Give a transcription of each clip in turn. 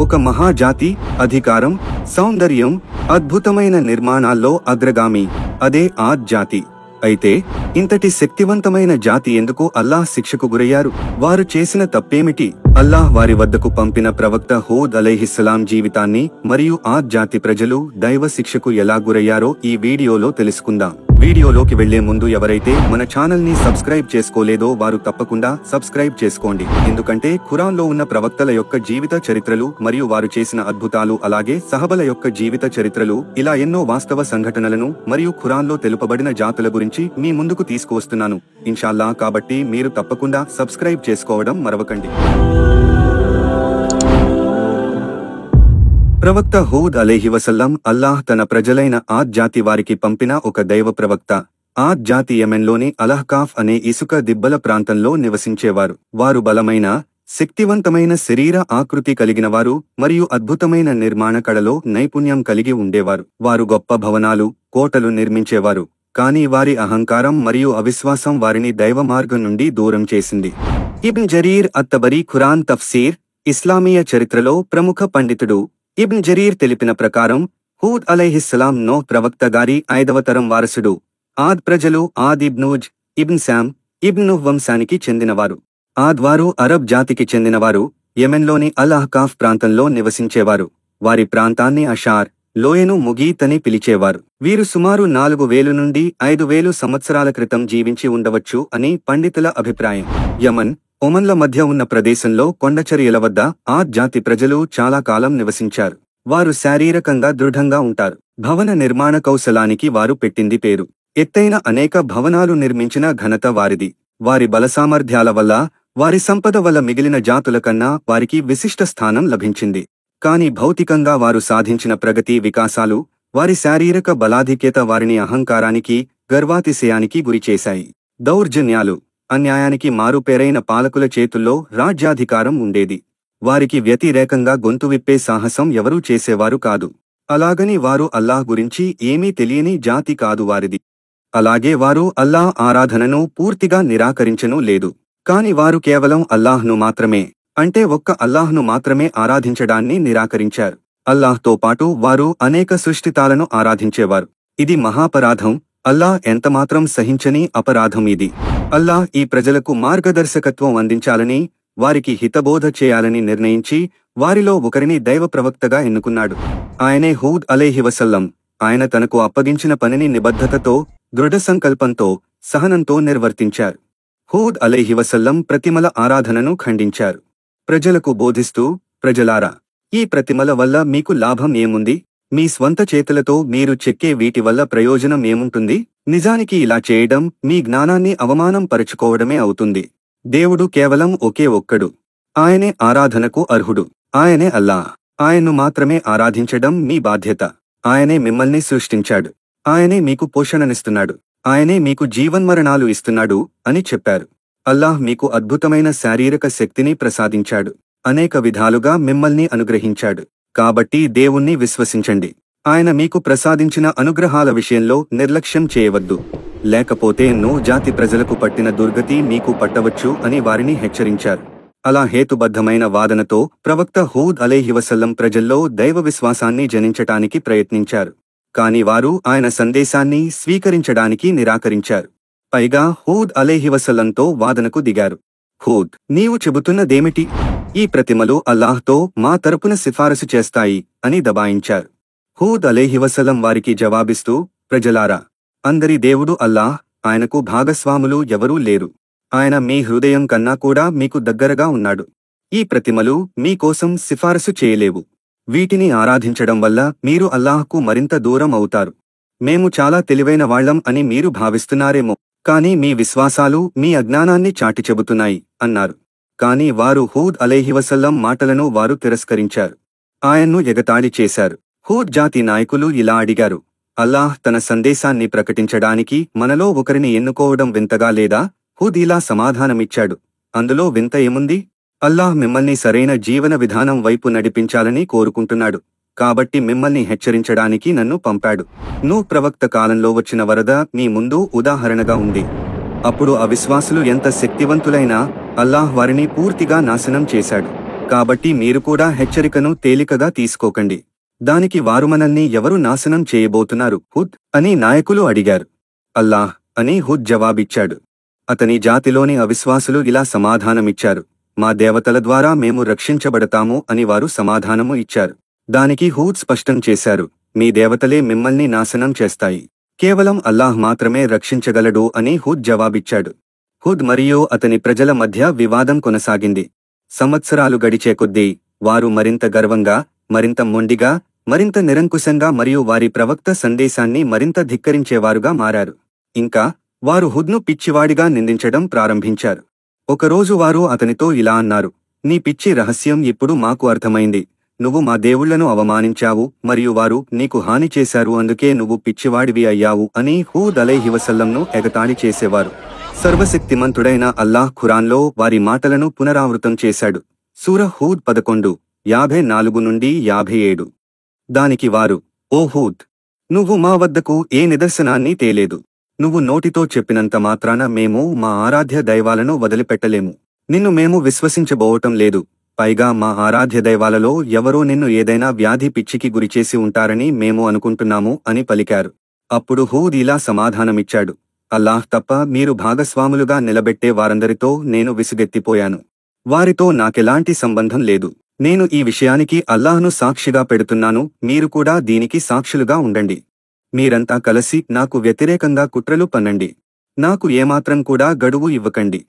ఒక మహాజాతి, అధికారం, సౌందర్యం, అద్భుతమైన నిర్మాణాల్లో అగ్రగామి, అదే ఆద్ జాతి. అయితే ఇంతటి శక్తివంతమైన జాతి ఎందుకు అల్లాహ్ శిక్షకు గురయ్యారు? వారు చేసిన తప్పేమిటి? అల్లాహ్ వారి వద్దకు పంపిన ప్రవక్త హూద్ అలైహిస్సలాం జీవితాన్ని మరియు ఆద్ జాతి ప్రజలు దైవ శిక్షకు ఎలా గురయ్యారో ఈ వీడియోలో తెలుసుకుందాం. వీడియోలోకి వెళ్లే ముందు ఎవరైతే మన ఛానల్ ని సబ్స్క్రైబ్ చేసుకోలేదో వారు తప్పకుండా సబ్స్క్రైబ్ చేసుకోండి. ఎందుకంటే ఖురాన్లో ఉన్న ప్రవక్తల యొక్క జీవిత చరిత్రలు మరియు వారు చేసిన అద్భుతాలు, అలాగే సహబల యొక్క జీవిత చరిత్రలు, ఇలా ఎన్నో వాస్తవ సంఘటనలను మరియు ఖురాన్లో తెలుపబడిన జాతుల గురించి మీ ముందుకు తీసుకువస్తున్నాను ఇన్షాల్లా. కాబట్టి మీరు తప్పకుండా సబ్స్క్రైబ్ చేసుకోవడం మరవకండి. ప్రవక్త హూద్ అలైహివసల్లం అల్లాహ్ తన ప్రజలైన ఆద్ జాతి వారికి పంపిన ఒక దైవ ప్రవక్త. ఆద్ జాతి యెమెన్లోని అలహ్కాఫ్ అనే ఇసుక దిబ్బల ప్రాంతంలో నివసించేవారు. వారు బలమైన, శక్తివంతమైన శరీర ఆకృతి కలిగినవారు మరియు అద్భుతమైన నిర్మాణ కళలో నైపుణ్యం కలిగి ఉండేవారు. వారు గొప్ప భవనాలు, కోటలు నిర్మించేవారు. కానీ వారి అహంకారం మరియు అవిశ్వాసం వారిని దైవ మార్గం నుండి దూరం చేసింది. ఇబ్న్ జరీర్ అత్తబరీ ఖురాన్ తఫ్సీర్, ఇస్లామీయ చరిత్రలో ప్రముఖ పండితుడు ఇబ్న్ జరీర్ తెలిపిన ప్రకారం హూద్ అలైహిస్సలాం నోహ్ ప్రవక్త గారి 5వ తరం వారసుడు. ఆద్ ప్రజలు ఆద్ ఇబ్నూజ్, ఇబ్న్ శామ్, ఇబ్న్ నూహ్ వంశానికి చెందినవారు. ఆద్ వారు అరబ్ జాతికి చెందినవారు. యెమెన్లోని అల్ అహ్కాఫ్ ప్రాంతంలో నివసించేవారు. వారి ప్రాంతాన్ని అషార్ లోయను ముగీత్ అని పిలిచేవారు. వీరు సుమారు 4000 నుండి 5000 సంవత్సరాల క్రితం జీవించి ఉండవచ్చు అని పండితుల అభిప్రాయం. యమన్, ఒమన్ల మధ్య ఉన్న ప్రదేశంలో కొండచరియల వద్ద ఆద్ జాతి ప్రజలు చాలా కాలం నివసించారు. వారు శారీరకంగా దృఢంగా ఉంటారు. భవన నిర్మాణ కౌశలానికి వారు పెట్టింది పేరు. ఎత్తైన అనేక భవనాలు నిర్మించిన ఘనత వారిది. వారి బలసామర్థ్యాల వల్ల, వారి సంపద వల్ల మిగిలిన జాతుల కన్నా వారికి విశిష్ట స్థానం లభించింది. కాని భౌతికంగా వారు సాధించిన ప్రగతి, వికాసాలు, వారి శారీరక బలాధిక్యత వారిని అహంకారానికి, గర్వాతిశయానికి గురిచేశాయి. దౌర్జన్యాలు, అన్యాయానికి మారుపేరైన పాలకుల చేతుల్లో రాజ్యాధికారం ఉండేది. వారికి వ్యతిరేకంగా గొంతు విప్పే సాహసం ఎవరూ చేసేవారు కాదు. అలాగని వారు అల్లాహ్ గురించి ఏమీ తెలియని జాతి కాదు వారిది. అలాగే వారు అల్లాహ్ ఆరాధనను పూర్తిగా నిరాకరించనూ లేదు. కాని వారు కేవలం అల్లాహ్ను మాత్రమే, అంటే ఒక్క అల్లాహ్ను మాత్రమే ఆరాధించడాన్ని నిరాకరించారు. అల్లాహ్తో పాటు వారు అనేక సృష్టితాలను ఆరాధించేవారు. ఇది మహాపరాధం. అల్లాహ్ ఎంతమాత్రం సహించని అపరాధం ఇది. అల్లాహ్ ఈ ప్రజలకు మార్గదర్శకత్వం అందించాలని, వారికి హితబోధ చేయాలని నిర్ణయించి వారిలో ఒకరిని దైవ ప్రవక్తగా ఎన్నుకున్నాడు. ఆయనే హూద్ అలైహివసల్లం. ఆయన తనకు అప్పగించిన పనిని నిబద్ధతతో, దృఢ సంకల్పంతో, సహనంతో నిర్వర్తించారు. హూద్ అలైహివసల్లం ప్రతిమల ఆరాధనను ఖండించారు. ప్రజలకు బోధిస్తూ, ప్రజలారా, ఈ ప్రతిమల వల్ల మీకు లాభం ఏముంది? మీ స్వంత చేతులతో మీరు చెక్కే వీటి వల్ల ప్రయోజనం ఏముంటుంది? నిజానికి ఇలా చేయడం మీ జ్ఞానాన్ని అవమానం పరుచుకోవడమే అవుతుంది. దేవుడు కేవలం ఒకే ఒక్కడు. ఆయనే ఆరాధనకు అర్హుడు. ఆయనే అల్లాహ్. ఆయన్ను మాత్రమే ఆరాధించడం మీ బాధ్యత. ఆయనే మిమ్మల్ని సృష్టించాడు. ఆయనే మీకు పోషణనిస్తున్నాడు. ఆయనే మీకు జీవన్మరణాలు ఇస్తున్నాడు అని చెప్పారు. అల్లాహ్ మీకు అద్భుతమైన శారీరక శక్తిని ప్రసాదించాడు. అనేక విధాలుగా మిమ్మల్ని అనుగ్రహించాడు. కాబట్టి దేవుణ్ణి విశ్వసించండి. ఆయన మీకు ప్రసాదించిన అనుగ్రహాల విషయంలో నిర్లక్ష్యం చేయవద్దు. లేకపోతే నూహ్ జాతి ప్రజలకు పట్టిన దుర్గతి మీకు పట్టవచ్చు అని వారిని హెచ్చరించారు. అలా హేతుబద్ధమైన వాదనతో ప్రవక్త హూద్ అలైహివసల్లం ప్రజల్లో దైవ విశ్వాసాన్ని జనించటానికి ప్రయత్నించారు. కాని వారు ఆయన సందేశాన్ని స్వీకరించడానికి నిరాకరించారు. పైగా హూద్ అలైహివసల్లంతో వాదనకు దిగారు. హూద్, నీవు చెబుతున్నదేమిటి? ఈ ప్రతిమలు అల్లాహ్తో మా తరపున సిఫారసు చేస్తాయి అని దబాయించారు. హూద్ అలైహివసల్లం వారికి జవాబిస్తూ, ప్రజలారా, అందరి దేవుడు అల్లాహ్. ఆయనకు భాగస్వాములు ఎవరూ లేరు. ఆయన మీ హృదయం కన్నా కూడా మీకు దగ్గరగా ఉన్నాడు. ఈ ప్రతిమలు మీకోసం సిఫారసు చేయలేవు. వీటిని ఆరాధించడం వల్ల మీరు అల్లాహ్కు మరింత దూరం అవుతారు. మేము చాలా తెలివైన వాళ్లం అని మీరు భావిస్తున్నారేమో, కాని మీ విశ్వాసాలు మీ అజ్ఞానాన్ని చాటి చెబుతున్నాయి అన్నారు. కాని వారు హూద్ అలైహివసల్లం మాటలను వారు తిరస్కరించారు. ఆయన్ను ఎగతాళి చేశారు. హూద్ జాతి నాయకులు ఇలా అడిగారు, అల్లాహ్ తన సందేశాన్ని ప్రకటించడానికి మనలో ఒకరిని ఎన్నుకోవడం వింతగా లేదా? హూద్ ఇలా సమాధానమిచ్చాడు, అందులో వింత ఏముంది? అల్లాహ్ మిమ్మల్ని సరైన జీవన విధానం వైపు నడిపించాలని కోరుకుంటున్నాడు. కాబట్టి మిమ్మల్ని హెచ్చరించడానికి నన్ను పంపాడు. నూహ్ ప్రవక్త కాలంలో వచ్చిన వరద మీ ముందు ఉదాహరణగా ఉంది. అప్పుడు అవిశ్వాసులు ఎంత శక్తివంతులైనా అల్లాహ్ వారిని పూర్తిగా నాశనం చేశాడు. కాబట్టి మీరు కూడా హెచ్చరికను తేలికగా తీసుకోకండి. దానికి వారు మనల్ని ఎవరు నాశనం చేయబోతున్నారు హుద్ అని నాయకులు అడిగారు. అల్లాహ్ అని హుద్ జవాబిచ్చాడు. అతని జాతిలోని అవిశ్వాసులు ఇలా సమాధానమిచ్చారు, మా దేవతల ద్వారా మేము రక్షించబడతాము అని వారు సమాధానము ఇచ్చారు. దానికి హూద్ స్పష్టం చేశారు, మీ దేవతలే మిమ్మల్ని నాశనం చేస్తాయి. కేవలం అల్లాహ్ మాత్రమే రక్షించగలడు అని హుద్ జవాబిచ్చాడు. హుద్ మరియు అతని ప్రజల మధ్య వివాదం కొనసాగింది. సంవత్సరాలు గడిచే కొద్దీ వారు మరింత గర్వంగా, మరింత మొండిగా, మరింత నిరంకుశంగా మరియు వారి ప్రవక్త సందేశాన్ని మరింత ధిక్కరించేవారుగా మారారు. ఇంకా వారు హుద్ను పిచ్చివాడిగా నిందించడం ప్రారంభించారు. ఒకరోజు వారు అతనితో ఇలా అన్నారు, నీ పిచ్చి రహస్యం ఇప్పుడు మాకు అర్థమైంది. నువ్వు మా దేవుళ్లను అవమానించావు మరియు వారు నీకు హాని చేశారు, అందుకే నువ్వు పిచ్చివాడివి అయ్యావు అని హూద్ అలైహివసల్లంను ఎగతాళి చేసేవారు. సర్వశక్తిమంతుడైన అల్లాహ్ ఖురాన్లో వారి మాటలను పునరావృతం చేశాడు. సూర హూద్ 11:54-57. దానికి వారు, ఓ హూద్, నువ్వు మా వద్దకు ఏ నిదర్శనాన్ని తేలేదు. నువ్వు నోటితో చెప్పినంత మాత్రాన మేము మా ఆరాధ్య దైవాలను వదిలిపెట్టలేము. నిన్ను మేము విశ్వసించబోవటం లేదు. పైగా మా ఆరాధ్య దైవాలలో ఎవరో నిన్ను ఏదైనా వ్యాధి పిచ్చికి గురిచేసి ఉంటారని మేము అనుకుంటున్నాము అని పలికారు. అప్పుడు హూద్ ఇలా సమాధానమిచ్చాడు, అల్లాహ్ తప్ప మీరు భాగస్వాములుగా నిలబెట్టే వారందరితో నేను విసుగెత్తిపోయాను. వారితో నాకెలాంటి సంబంధం లేదు. నేను ఈ విషయానికి అల్లాహ్ను సాక్షిగా పెడుతున్నాను, మీరు కూడా దీనికి సాక్షులుగా ఉండండి. మీరంతా కలిసి నాకు వ్యతిరేకంగా కుట్రలు పన్నండి. నాకు ఏమాత్రం కూడా గడువు ఇవ్వకండి.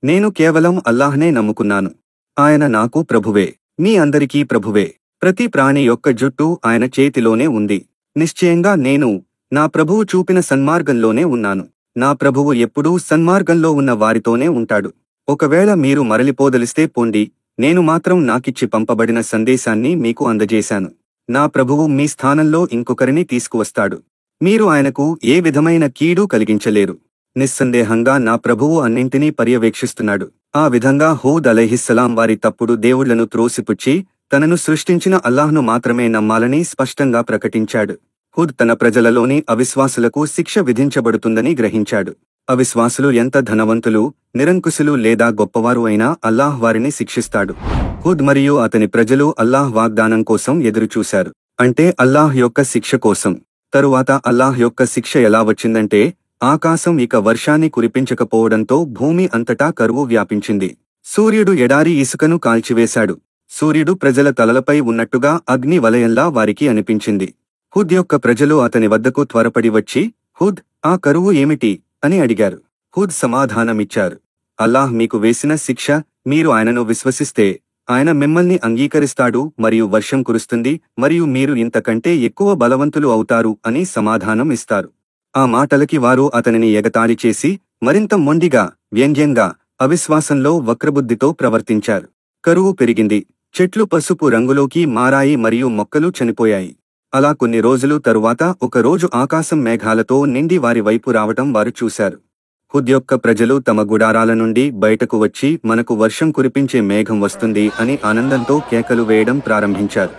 నేను కేవలం అల్లాహ్నే నమ్ముకున్నాను. ఆయన నాకు ప్రభువే, మీ అందరికీ ప్రభువే. ప్రతి ప్రాణి యొక్క జుట్టు ఆయన చేతిలోనే ఉంది. నిశ్చయంగా నేను నా ప్రభువు చూపిన సన్మార్గంలోనే ఉన్నాను. నా ప్రభువు ఎప్పుడూ సన్మార్గంలో ఉన్న వారితోనే ఉంటాడు. ఒకవేళ మీరు మరలిపోదలిస్తే పోండి, నేను మాత్రం నాకిచ్చి పంపబడిన సందేశాన్ని మీకు అందజేశాను. నా ప్రభువు మీ స్థానంలో ఇంకొకరిని తీసుకువస్తాడు. మీరు ఆయనకు ఏ విధమైన కీడు కలిగించలేరు. నిస్సందేహంగా నా ప్రభువు అన్నింటినీ పర్యవేక్షిస్తున్నాడు. ఆ విధంగా హూద్ అలైహిస్సలాం వారి తప్పుడు దేవుళ్లను త్రోసిపుచ్చి తనను సృష్టించిన అల్లాహ్ను మాత్రమే నమ్మాలని స్పష్టంగా ప్రకటించాడు. హుద్ తన ప్రజలలోని అవిశ్వాసులకు శిక్ష విధించబడుతుందని గ్రహించాడు. అవిశ్వాసులు ఎంత ధనవంతులు, నిరంకుశులు లేదా గొప్పవారు అయినా అల్లాహ్ వారిని శిక్షిస్తాడు. హుద్ మరియు అతని ప్రజలు అల్లాహ్ వాగ్దానం కోసం ఎదురుచూశారు. అంటే అల్లాహ్ యొక్క శిక్ష కోసం. తరువాత అల్లాహ్ యొక్క శిక్ష ఎలా వచ్చిందంటే, ఆకాశం ఇక వర్షాన్ని కురిపించకపోవడంతో భూమి అంతటా కరువు వ్యాపించింది. సూర్యుడు ఎడారి ఇసుకను కాల్చివేశాడు. సూర్యుడు ప్రజల తలలపై ఉన్నట్టుగా అగ్ని వలయంలా వారికి అనిపించింది. హుద్ యొక్క ప్రజలు అతని వద్దకు త్వరపడి వచ్చి, హుద్, ఆ కరువు ఏమిటి అని అడిగారు. హుద్ సమాధానమిచ్చారు, అల్లాహ్ మీకు వేసిన శిక్ష. మీరు ఆయనను విశ్వసిస్తే ఆయన మిమ్మల్ని అంగీకరిస్తాడు మరియు వర్షం కురుస్తుంది మరియు మీరు ఇంతకంటే ఎక్కువ బలవంతులు అవుతారు అని సమాధానం ఇస్తారు. ఆ మాటలకి వారు అతనిని ఎగతాళి చేసి మరింత మొండిగా, వ్యంగ్యంగా, అవిశ్వాసంలో వక్రబుద్ధితో ప్రవర్తించారు. కరువు పెరిగింది. చెట్లు పసుపు రంగులోకి మారాయి మరియు మొక్కలు చనిపోయాయి. అలా కొన్ని రోజులు తరువాత ఒక రోజు ఆకాశం మేఘాలతో నిండి వారి వైపు రావటం వారు చూశారు. హుద్ యొక్క ప్రజలు తమ గుడారాల నుండి బయటకు వచ్చి మనకు వర్షం కురిపించే మేఘం వస్తుంది అని ఆనందంతో కేకలు వేయడం ప్రారంభించారు.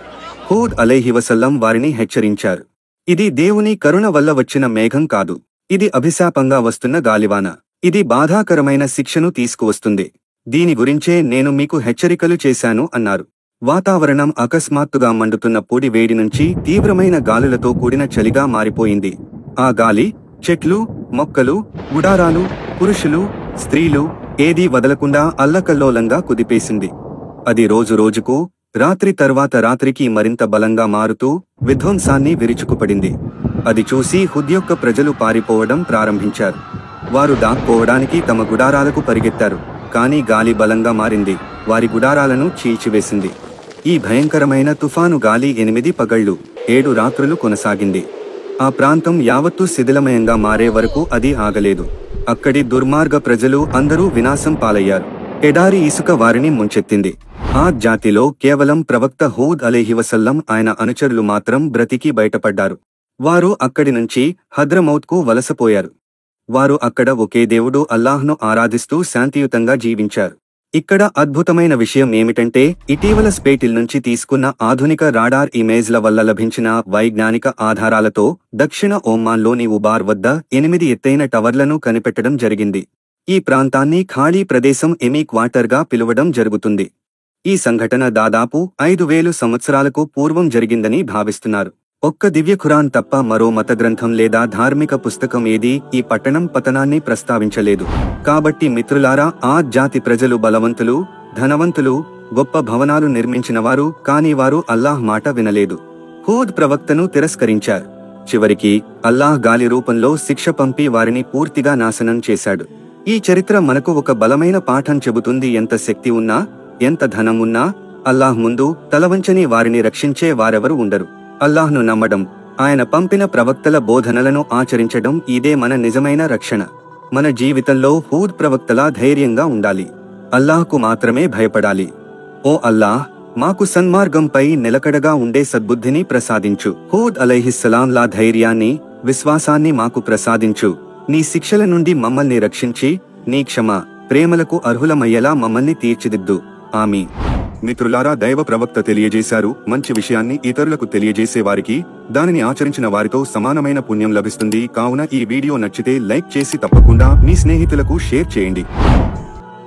హూద్ అలైహివసల్లం వారిని హెచ్చరించారు, ఇది దేవుని కరుణ వల్ల వచ్చిన మేఘం కాదు. ఇది అభిశాపంగా వస్తున్న గాలివాన. ఇది బాధాకరమైన శిక్షను తీసుకువస్తుంది. దీని గురించే నేను మీకు హెచ్చరికలు చేశాను అన్నారు. వాతావరణం అకస్మాత్తుగా మండుతున్న పొడి వేడి నుంచి తీవ్రమైన గాలులతో కూడిన చలిగా మారిపోయింది. ఆ గాలి చెట్లు, మొక్కలు, గుడారాలు, పురుషులు, స్త్రీలు ఏదీ వదలకుండా అల్లకల్లోలంగా కుదిపేసింది. అది రోజురోజుకు, రాత్రి తర్వాత రాత్రికి మరింత బలంగా మారుతూ విధ్వంసాన్ని విరుచుకుపడింది. అది చూసి హుద్ యొక్క ప్రజలు పారిపోవడం ప్రారంభించారు. వారు దాక్కోవడానికి తమ గుడారాలకు పరిగెత్తారు. కానీ గాలి బలంగా మారింది, వారి గుడారాలను చీల్చివేసింది. ఈ భయంకరమైన తుఫాను గాలి 8 పగళ్లు 7 రాత్రులు కొనసాగింది. ఆ ప్రాంతం యావత్తూ శిథిలమయంగా మారే వరకు అది ఆగలేదు. అక్కడి దుర్మార్గ ప్రజలు అందరూ వినాశం పాలయ్యారు. ఎడారి ఇసుక వారిని ముంచెత్తింది. ఆ జాతిలో కేవలం ప్రవక్త హూద్ అలైహివసల్లం ఆయన అనుచరులు మాత్రం బ్రతికి బయటపడ్డారు. వారు అక్కడి నుంచి హద్రమౌత్కు వలసపోయారు. వారు అక్కడ ఒకే దేవుడు అల్లాహ్ను ఆరాధిస్తూ శాంతియుతంగా జీవించారు. ఇక్కడ అద్భుతమైన విషయం ఏమిటంటే, ఇటీవల స్పేటిల్ నుంచి తీసుకున్న ఆధునిక రాడార్ ఇమేజ్ల వల్ల లభించిన వైజ్ఞానిక ఆధారాలతో దక్షిణ ఒమాన్లోని ఉబార్ వద్ద 8 ఎత్తైన టవర్లను కనిపెట్టడం జరిగింది. ఈ ప్రాంతాన్ని ఖాళీ ప్రదేశం ఎమీ క్వార్టర్గా పిలువడం జరుగుతుంది. ఈ సంఘటన దాదాపు 5000 సంవత్సరాలకు పూర్వం జరిగిందని భావిస్తున్నారు. ఒక్క దివ్య ఖురాన్ తప్ప మరో మత గ్రంథం లేదా ధార్మిక పుస్తకం ఏదీ ఈ పట్టణం పతనాన్ని ప్రస్తావించలేదు. కాబట్టి మిత్రులారా, ఆద్ జాతి ప్రజలు బలవంతులు, ధనవంతులు, గొప్ప భవనాలు నిర్మించినవారు, కానీ వారు అల్లాహ్ మాట వినలేదు. హూద్ ప్రవక్తను తిరస్కరించారు. చివరికి అల్లాహ్ గాలి రూపంలో శిక్ష పంపి వారిని పూర్తిగా నాశనం చేశాడు. ఈ చరిత్ర మనకు ఒక బలమైన పాఠం చెబుతుంది. ఎంత శక్తి ఉన్నా, ఎంత ధనం ఉన్నా, అల్లాహ్ ముందు తలవంచని వారిని రక్షించే వారెవరు ఉండరు. అల్లాహ్ను నమ్మడం, ఆయన పంపిన ప్రవక్తల బోధనలను ఆచరించడం, ఇదే మన నిజమైన రక్షణ. మన జీవితంలో హూద్ ప్రవక్తలా ధైర్యంగా ఉండాలి. అల్లాహ్కు మాత్రమే భయపడాలి. ఓ అల్లాహ్, మాకు సన్మార్గంపై నిలకడగా ఉండే సద్బుద్ధిని ప్రసాదించు. హూద్ అలైహిస్సలాంలా ధైర్యాన్ని, విశ్వాసాన్ని మాకు ప్రసాదించు. నీ శిక్షల నుండి మమ్మల్ని రక్షించి, నీ క్షమ, ప్రేమలకు అర్హులమయ్యేలా మమ్మల్ని తీర్చిదిద్దు. ఆమీన్. మిత్రులారా, దైవ ప్రవక్త తెలియజేశారు, మంచి విషయాన్ని ఇతరులకు తెలియజేసే వారికి, దానిని ఆచరించిన వారితో సమానమైన పుణ్యం లభిస్తుంది. కావున ఈ వీడియో నచ్చితే లైక్ చేసి తప్పకుండా మీ స్నేహితులకు షేర్ చేయండి.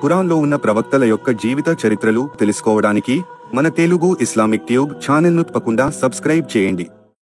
ఖురాన్లో ఉన్న ప్రవక్తల యొక్క జీవిత చరిత్రలు తెలుసుకోవడానికి మన తెలుగు ఇస్లామిక్ ట్యూబ్ ఛానల్ను తప్పకుండా సబ్స్క్రైబ్ చేయండి.